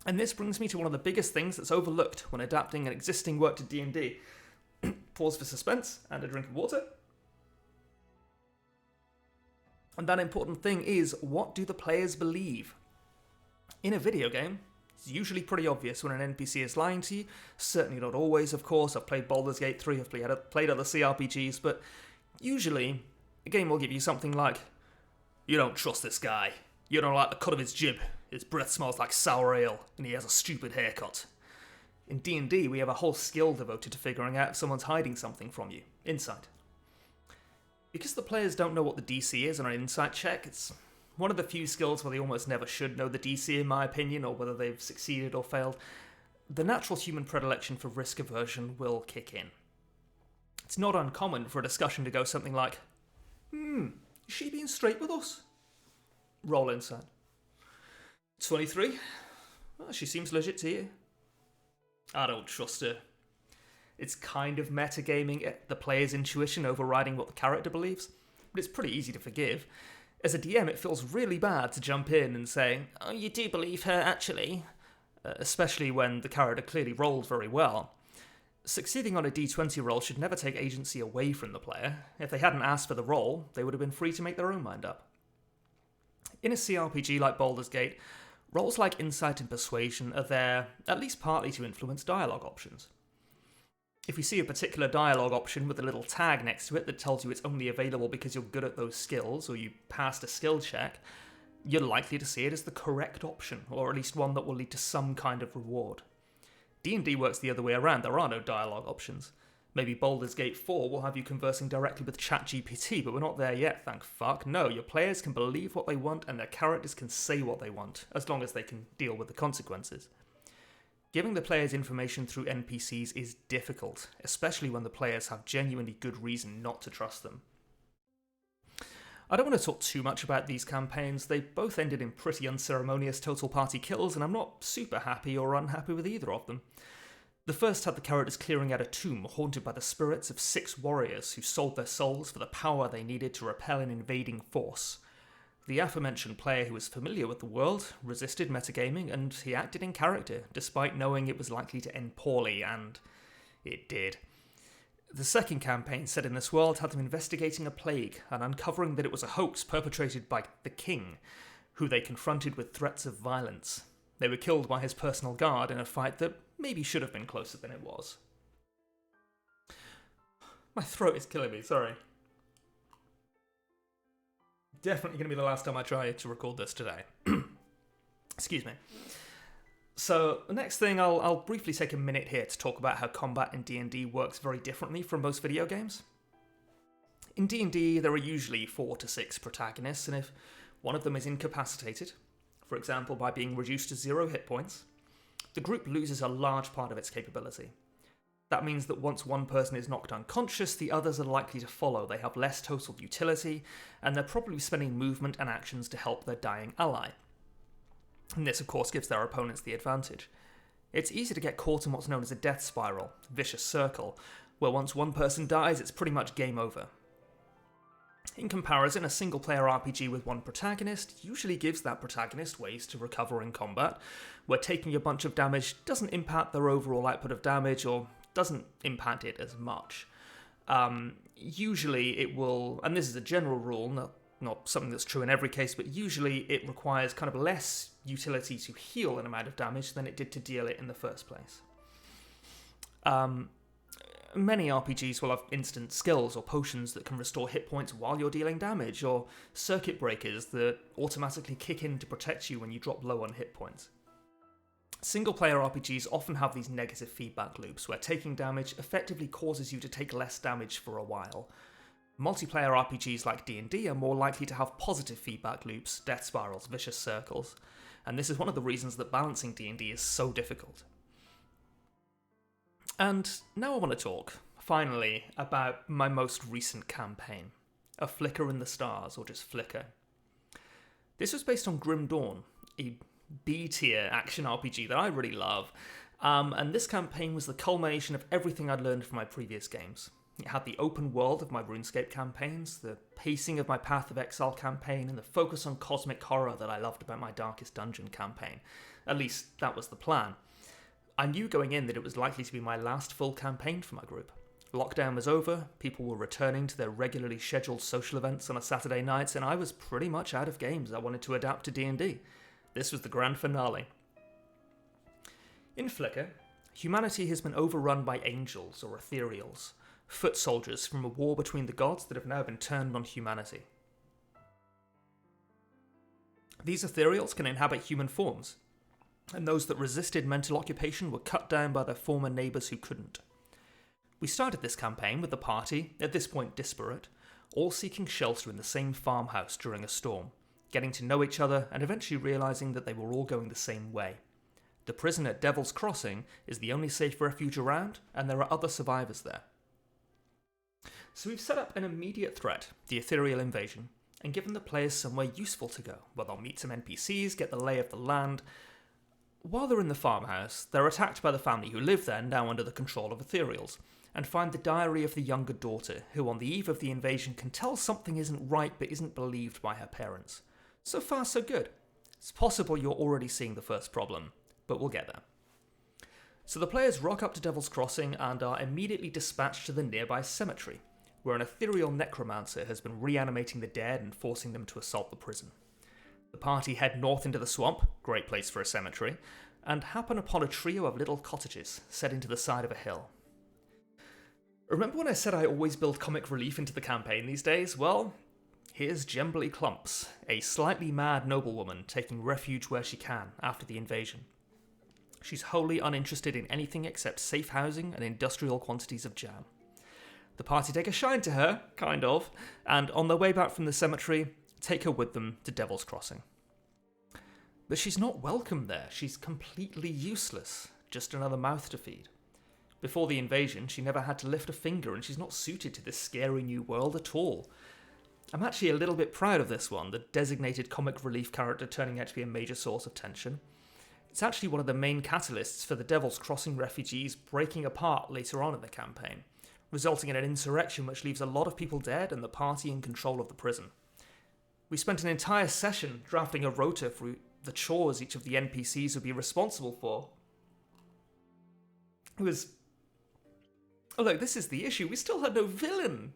And this brings me to one of the biggest things that's overlooked when adapting an existing work to D&D. Pause for suspense and a drink of water. And that important thing is, what do the players believe? In a video game, it's usually pretty obvious when an NPC is lying to you. Certainly not always, of course. I've played Baldur's Gate 3, I've played other CRPGs, but usually a game will give you something like, you don't trust this guy, you don't like the cut of his jib, his breath smells like sour ale, and he has a stupid haircut. In D&D, we have a whole skill devoted to figuring out if someone's hiding something from you, insight. Because the players don't know what the DC is on an insight check, it's one of the few skills where they almost never should know the DC in my opinion, or whether they've succeeded or failed. The natural human predilection for risk aversion will kick in. It's not uncommon for a discussion to go something like, is she being straight with us? Roll insight. 23. Well, she seems legit to you. I don't trust her. It's kind of metagaming the player's intuition overriding what the character believes, but it's pretty easy to forgive. As a DM, it feels really bad to jump in and say, oh, you do believe her, actually, especially when the character clearly rolled very well. Succeeding on a d20 roll should never take agency away from the player. If they hadn't asked for the roll, they would have been free to make their own mind up. In a CRPG like Baldur's Gate, roles like Insight and Persuasion are there, at least partly, to influence dialogue options. If you see a particular dialogue option with a little tag next to it that tells you it's only available because you're good at those skills, or you passed a skill check, you're likely to see it as the correct option, or at least one that will lead to some kind of reward. D&D works the other way around, there are no dialogue options. Maybe Baldur's Gate 4 will have you conversing directly with ChatGPT, but we're not there yet, thank fuck. No, your players can believe what they want and their characters can say what they want, as long as they can deal with the consequences. Giving the players information through NPCs is difficult, especially when the players have genuinely good reason not to trust them. I don't want to talk too much about these campaigns. They both ended in pretty unceremonious total party kills, and I'm not super happy or unhappy with either of them. The first had the characters clearing out a tomb haunted by the spirits of 6 warriors who sold their souls for the power they needed to repel an invading force. The aforementioned player, who was familiar with the world, resisted metagaming, and he acted in character, despite knowing it was likely to end poorly, and it did. The second campaign set in this world had them investigating a plague and uncovering that it was a hoax perpetrated by the king, who they confronted with threats of violence. They were killed by his personal guard in a fight that maybe should have been closer than it was. My throat is killing me, sorry. Definitely going to be the last time I try to record this today. Excuse me. So, the next thing, I'll briefly take a minute here to talk about how combat in D&D works very differently from most video games. In D&D, there are usually 4 to 6 protagonists, and if one of them is incapacitated, for example by being reduced to 0 hit points, the group loses a large part of its capability. That means that once one person is knocked unconscious, the others are likely to follow. They have less total utility, and they're probably spending movement and actions to help their dying ally. And this, of course, gives their opponents the advantage. It's easy to get caught in what's known as a death spiral, vicious circle, where once one person dies, it's pretty much game over. In comparison, a single-player RPG with one protagonist usually gives that protagonist ways to recover in combat, where taking a bunch of damage doesn't impact their overall output of damage or doesn't impact it as much. Usually it will, and this is a general rule, not something that's true in every case, but usually it requires kind of less utility to heal an amount of damage than it did to deal it in the first place. Many RPGs will have instant skills or potions that can restore hit points while you're dealing damage, or circuit breakers that automatically kick in to protect you when you drop low on hit points. Single-player RPGs often have these negative feedback loops, where taking damage effectively causes you to take less damage for a while. Multiplayer RPGs like D&D are more likely to have positive feedback loops, death spirals, vicious circles, and this is one of the reasons that balancing D&D is so difficult. And now I want to talk, finally, about my most recent campaign, A Flicker in the Stars, or just Flicker. This was based on Grim Dawn, a B-tier action RPG that I really love, and this campaign was the culmination of everything I'd learned from my previous games. It had the open world of my RuneScape campaigns, the pacing of my Path of Exile campaign, and the focus on cosmic horror that I loved about my Darkest Dungeon campaign. At least, that was the plan. I knew going in that it was likely to be my last full campaign for my group. Lockdown was over, people were returning to their regularly scheduled social events on a Saturday night, and I was pretty much out of games I wanted to adapt to D&D. This was the grand finale. In Flicker, humanity has been overrun by angels, or ethereals, foot soldiers from a war between the gods that have now been turned on humanity. These ethereals can inhabit human forms, and those that resisted mental occupation were cut down by their former neighbours who couldn't. We started this campaign with the party, at this point disparate, all seeking shelter in the same farmhouse during a storm, getting to know each other and eventually realising that they were all going the same way. The prison at Devil's Crossing is the only safe refuge around, and there are other survivors there. So we've set up an immediate threat, the ethereal invasion, and given the players somewhere useful to go, where they'll meet some NPCs, get the lay of the land. While they're in the farmhouse, they're attacked by the family who live there, now under the control of ethereals, and find the diary of the younger daughter, who on the eve of the invasion can tell something isn't right but isn't believed by her parents. So far, so good. It's possible you're already seeing the first problem, but we'll get there. So the players rock up to Devil's Crossing and are immediately dispatched to the nearby cemetery, where an ethereal necromancer has been reanimating the dead and forcing them to assault the prison. The party head north into the swamp, great place for a cemetery, and happen upon a trio of little cottages set into the side of a hill. Remember when I said I always build comic relief into the campaign these days? Well, here's Gemberly Clumps, a slightly mad noblewoman taking refuge where she can after the invasion. She's wholly uninterested in anything except safe housing and industrial quantities of jam. The party take a shine to her, kind of, and on their way back from the cemetery, take her with them to Devil's Crossing. But she's not welcome there. She's completely useless, just another mouth to feed. Before the invasion, she never had to lift a finger, and she's not suited to this scary new world at all. I'm actually a little bit proud of this one, the designated comic relief character turning out to be a major source of tension. It's actually one of the main catalysts for the Devil's Crossing refugees breaking apart later on in the campaign, resulting in an insurrection which leaves a lot of people dead and the party in control of the prison. We spent an entire session drafting a rota for the chores each of the NPCs would be responsible for. It was... Oh look, this is the issue, we still had no villain!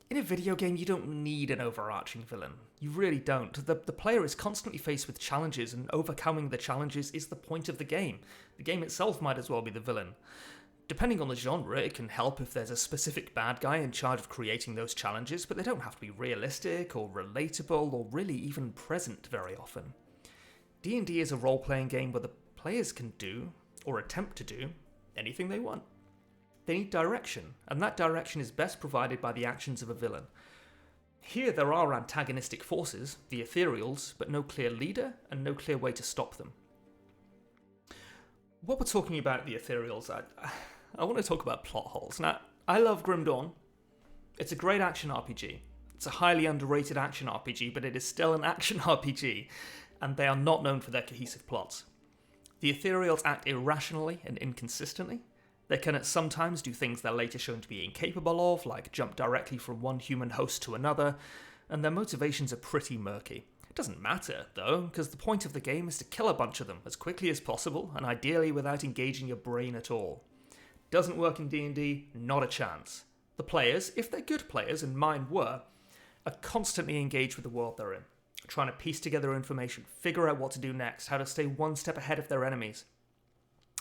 In a video game, you don't need an overarching villain. You really don't. The player is constantly faced with challenges, and overcoming the challenges is the point of the game. The game itself might as well be the villain. Depending on the genre, it can help if there's a specific bad guy in charge of creating those challenges, but they don't have to be realistic, or relatable, or really even present very often. D&D is a role-playing game where the players can do, or attempt to do, anything they want. They need direction, and that direction is best provided by the actions of a villain. Here there are antagonistic forces, the ethereals, but no clear leader and no clear way to stop them. What we're talking about the Ethereals, I want to talk about plot holes. Now, I love Grim Dawn. It's a great action RPG. It's a highly underrated action RPG, but it is still an action RPG, and they are not known for their cohesive plots. The Ethereals act irrationally and inconsistently. They can at some times do things they're later shown to be incapable of, like jump directly from one human host to another, and their motivations are pretty murky. It doesn't matter, though, because the point of the game is to kill a bunch of them as quickly as possible, and ideally without engaging your brain at all. Doesn't work in D&D, not a chance. The players, if they're good players, and mine were, are constantly engaged with the world they're in, trying to piece together information, figure out what to do next, how to stay one step ahead of their enemies.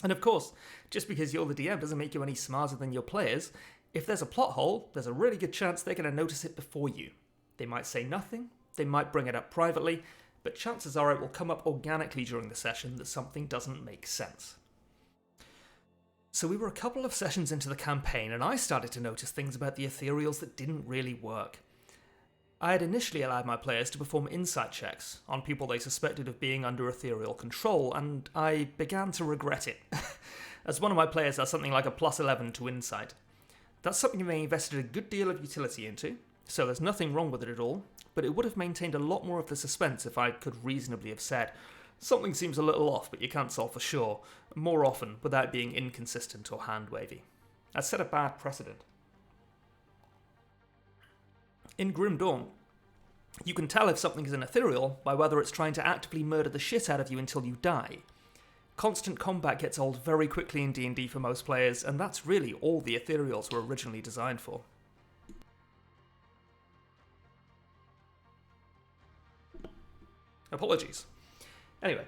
And of course, just because you're the DM doesn't make you any smarter than your players. If there's a plot hole, there's a really good chance they're going to notice it before you. They might say nothing, they might bring it up privately, but chances are it will come up organically during the session that something doesn't make sense. So we were a couple of sessions into the campaign, and I started to notice things about the Ethereals that didn't really work. I had initially allowed my players to perform insight checks on people they suspected of being under ethereal control, and I began to regret it, as one of my players has something like a +11 to insight. That's something they invested a good deal of utility into, so there's nothing wrong with it at all, but it would have maintained a lot more of the suspense if I could reasonably have said, something seems a little off, but you can't solve for sure, more often without being inconsistent or hand-wavy. I set a bad precedent. In Grim Dawn, you can tell if something is an ethereal by whether it's trying to actively murder the shit out of you until you die. Constant combat gets old very quickly in D&D for most players, and that's really all the ethereals were originally designed for. Apologies. Anyway,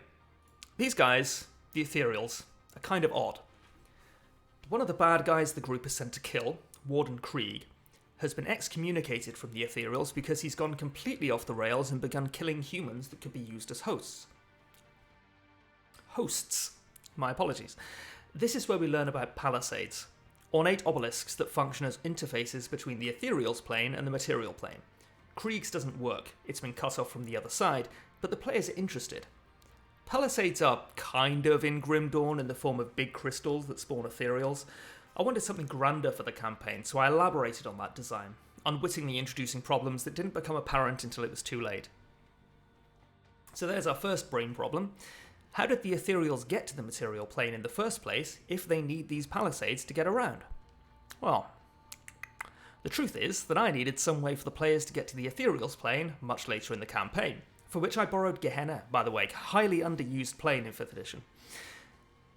these guys, the ethereals, are kind of odd. One of the bad guys the group is sent to kill, Warden Krieg, has been excommunicated from the ethereals because he's gone completely off the rails and begun killing humans that could be used as hosts. My apologies. This is where we learn about palisades, ornate obelisks that function as interfaces between the ethereal's plane and the material plane. Krieg's doesn't work, it's been cut off from the other side, but the players are interested. Palisades are kind of in Grim Dawn in the form of big crystals that spawn ethereals. I wanted something grander for the campaign, so I elaborated on that design, unwittingly introducing problems that didn't become apparent until it was too late. So there's our first brain problem. How did the ethereals get to the material plane in the first place if they need these palisades to get around? Well, the truth is that I needed some way for the players to get to the ethereals plane much later in the campaign, for which I borrowed Gehenna, by the way, highly underused plane in 5th edition.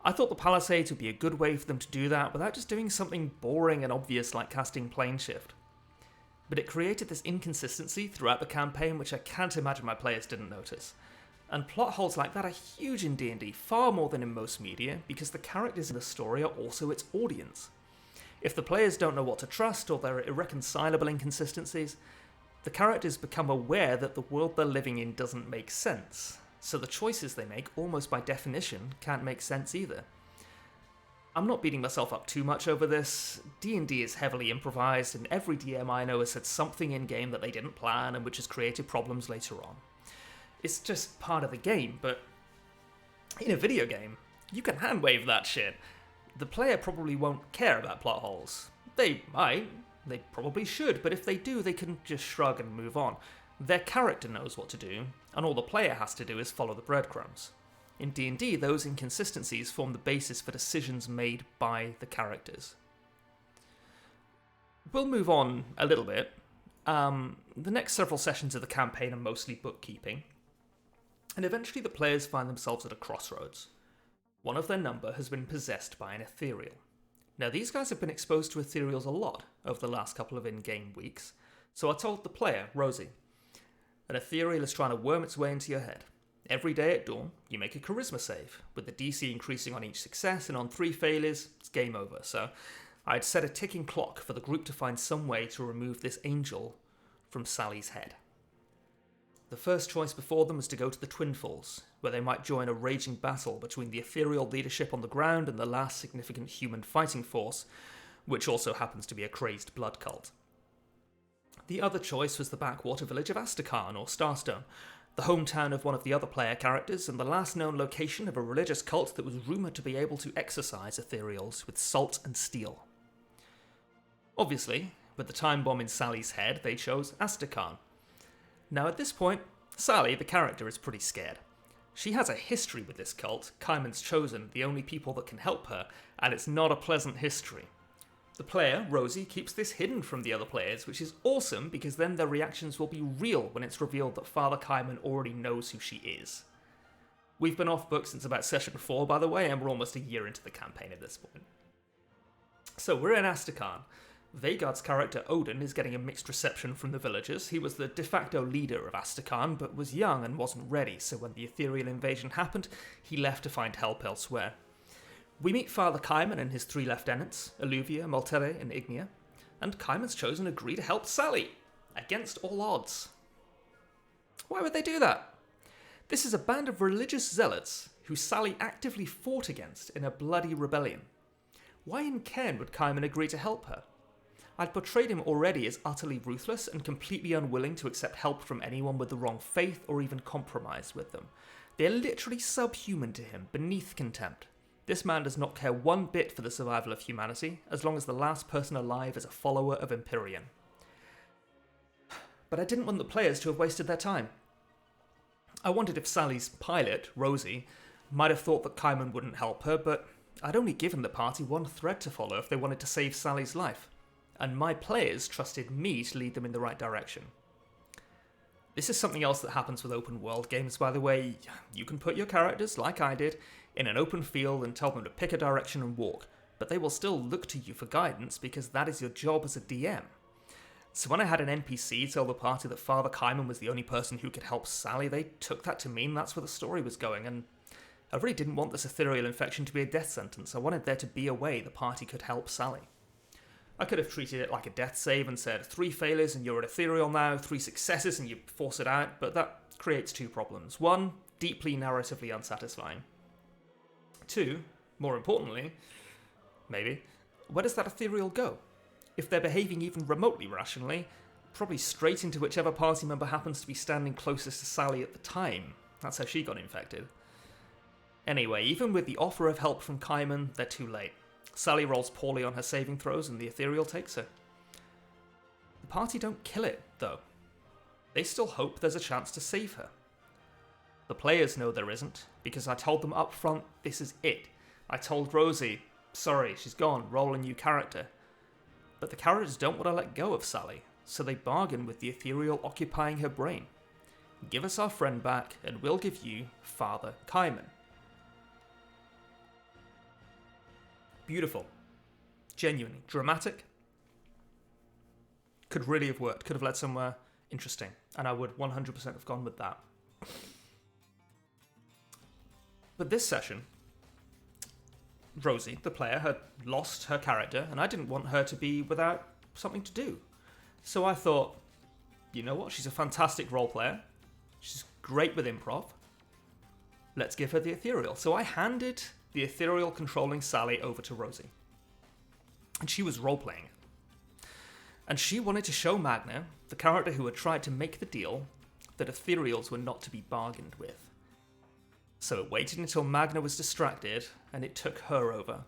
I thought the palisades would be a good way for them to do that without just doing something boring and obvious like casting plane shift. But it created this inconsistency throughout the campaign which I can't imagine my players didn't notice. And plot holes like that are huge in D&D, far more than in most media, because the characters in the story are also its audience. If the players don't know what to trust, or there are irreconcilable inconsistencies, the characters become aware that the world they're living in doesn't make sense. So the choices they make, almost by definition, can't make sense either. I'm not beating myself up too much over this. D&D is heavily improvised, and every DM I know has said something in-game that they didn't plan and which has created problems later on. It's just part of the game, but in a video game, you can hand-wave that shit. The player probably won't care about plot holes. They might, they probably should, but if they do, they can just shrug and move on. Their character knows what to do, and all the player has to do is follow the breadcrumbs. In D&D, those inconsistencies form the basis for decisions made by the characters. We'll move on a little bit. The next several sessions of the campaign are mostly bookkeeping, and eventually the players find themselves at a crossroads. One of their number has been possessed by an ethereal. Now, these guys have been exposed to ethereals a lot over the last couple of in-game weeks, so I told the player, Rosie, an ethereal is trying to worm its way into your head. Every day at dawn, you make a charisma save, with the DC increasing on each success, and on 3 failures, it's game over. So I'd set a ticking clock for the group to find some way to remove this angel from Sally's head. The first choice before them was to go to the Twin Falls, where they might join a raging battle between the ethereal leadership on the ground and the last significant human fighting force, which also happens to be a crazed blood cult. The other choice was the backwater village of Astrakhan, or Starstone, the hometown of one of the other player characters, and the last known location of a religious cult that was rumoured to be able to exorcise ethereals with salt and steel. Obviously, with the time bomb in Sally's head, they chose Astrakhan. Now at this point, Sally, the character, is pretty scared. She has a history with this cult, Kaiman's chosen, the only people that can help her, and it's not a pleasant history. The player, Rosie, keeps this hidden from the other players, which is awesome because then their reactions will be real when it's revealed that Father Kaiman already knows who she is. We've been off book since about session 4, by the way, and we're almost a year into the campaign at this point. So we're in Astrakhan. Vhagar's character Odin is getting a mixed reception from the villagers. He was the de facto leader of Astrakhan, but was young and wasn't ready, so when the ethereal invasion happened, he left to find help elsewhere. We meet Father Kaiman and his 3 lieutenants, Alluvia, Maltere, and Ignia, and Kaiman's chosen agree to help Sally, against all odds. Why would they do that? This is a band of religious zealots who Sally actively fought against in a bloody rebellion. Why in Cairn would Kaiman agree to help her? I'd portrayed him already as utterly ruthless and completely unwilling to accept help from anyone with the wrong faith or even compromise with them. They're literally subhuman to him, beneath contempt. This man does not care one bit for the survival of humanity, as long as the last person alive is a follower of Empyrean. But I didn't want the players to have wasted their time. I wondered if Sally's pilot, Rosie, might have thought that Kaiman wouldn't help her, but I'd only given the party one thread to follow if they wanted to save Sally's life, and my players trusted me to lead them in the right direction. This is something else that happens with open world games, by the way. You can put your characters, like I did, in an open field and tell them to pick a direction and walk, but they will still look to you for guidance because that is your job as a DM. So when I had an NPC tell the party that Father Kaiman was the only person who could help Sally, they took that to mean that's where the story was going, and I really didn't want this ethereal infection to be a death sentence. I wanted there to be a way the party could help Sally. I could have treated it like a death save and said 3 failures and you're an ethereal now, 3 successes and you force it out, but that creates 2 problems. 1, deeply narratively unsatisfying. 2, more importantly, maybe, where does that ethereal go? If they're behaving even remotely rationally, probably straight into whichever party member happens to be standing closest to Sally at the time. That's how she got infected. Anyway, even with the offer of help from Kaiman, they're too late. Sally rolls poorly on her saving throws and the ethereal takes her. The party don't kill it, though. They still hope there's a chance to save her. The players know there isn't, because I told them up front, this is it. I told Rosie, sorry, she's gone, roll a new character. But the characters don't want to let go of Sally, so they bargain with the ethereal occupying her brain. Give us our friend back, and we'll give you Father Kaiman. Beautiful. Genuinely. Dramatic. Could really have worked. Could have led somewhere interesting. And I would 100% have gone with that. But this session, Rosie, the player, had lost her character, and I didn't want her to be without something to do. So I thought, you know what? She's a fantastic role player. She's great with improv. Let's give her the ethereal. So I handed the ethereal controlling Sally over to Rosie. And she was role-playing it. And she wanted to show Magna, the character who had tried to make the deal, that ethereals were not to be bargained with. So it waited until Magna was distracted, and it took her over.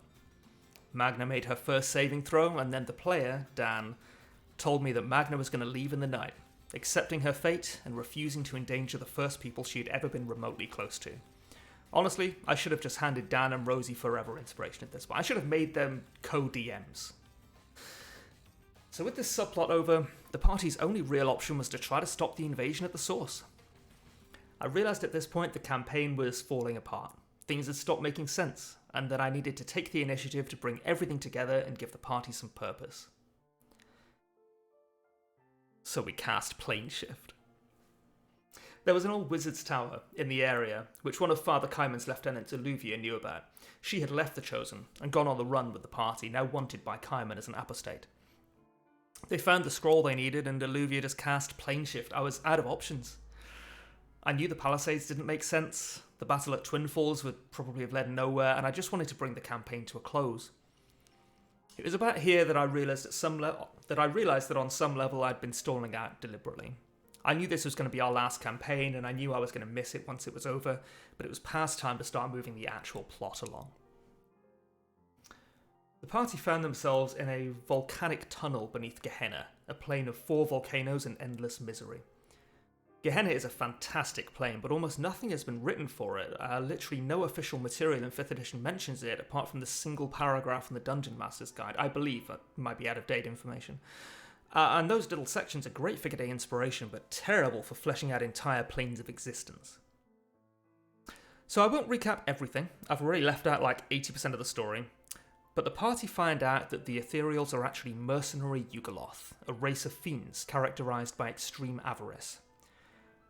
Magna made her first saving throw, and then the player, Dan, told me that Magna was going to leave in the night, accepting her fate and refusing to endanger the first people she had ever been remotely close to. Honestly, I should have just handed Dan and Rosie forever inspiration at this point. I should have made them co-DMs. So with this subplot over, the party's only real option was to try to stop the invasion at the source. I realised at this point the campaign was falling apart. Things had stopped making sense, and that I needed to take the initiative to bring everything together and give the party some purpose. So we cast Plane Shift. There was an old wizard's tower in the area, which one of Father Kaiman's lieutenants, Alluvia, knew about. She had left the Chosen and gone on the run with the party, now wanted by Kaiman as an apostate. They found the scroll they needed, and Alluvia just cast Plane Shift. I was out of options. I knew the Palisades didn't make sense, the battle at Twin Falls would probably have led nowhere, and I just wanted to bring the campaign to a close. It was about here that I realised that on some level I'd been stalling out deliberately. I knew this was going to be our last campaign, and I knew I was going to miss it once it was over, but it was past time to start moving the actual plot along. The party found themselves in a volcanic tunnel beneath Gehenna, a plane of 4 volcanoes and endless misery. Gehenna is a fantastic plane, but almost nothing has been written for it. Literally no official material in 5th edition mentions it, apart from the single paragraph in the Dungeon Master's Guide. I believe that might be out-of-date information. And those little sections are great for getting inspiration, but terrible for fleshing out entire planes of existence. So I won't recap everything. I've already left out like 80% of the story. But the party find out that the Ethereals are actually mercenary Yugoloth, a race of fiends characterized by extreme avarice.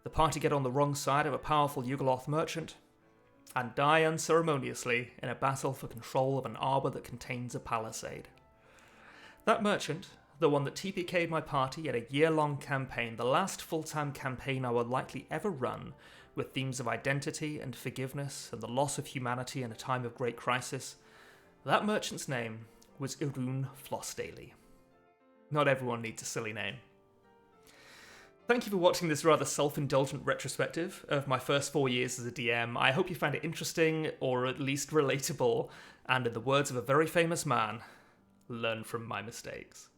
The party get on the wrong side of a powerful Yugoloth merchant, and die unceremoniously in a battle for control of an arbor that contains a palisade. That merchant, the one that TPK'd my party at a year-long campaign, the last full-time campaign I would likely ever run, with themes of identity and forgiveness and the loss of humanity in a time of great crisis, that merchant's name was Irune Flossdaly. Not everyone needs a silly name. Thank you for watching this rather self-indulgent retrospective of my first 4 years as a DM. I hope you found it interesting, or at least relatable, and in the words of a very famous man, learn from my mistakes.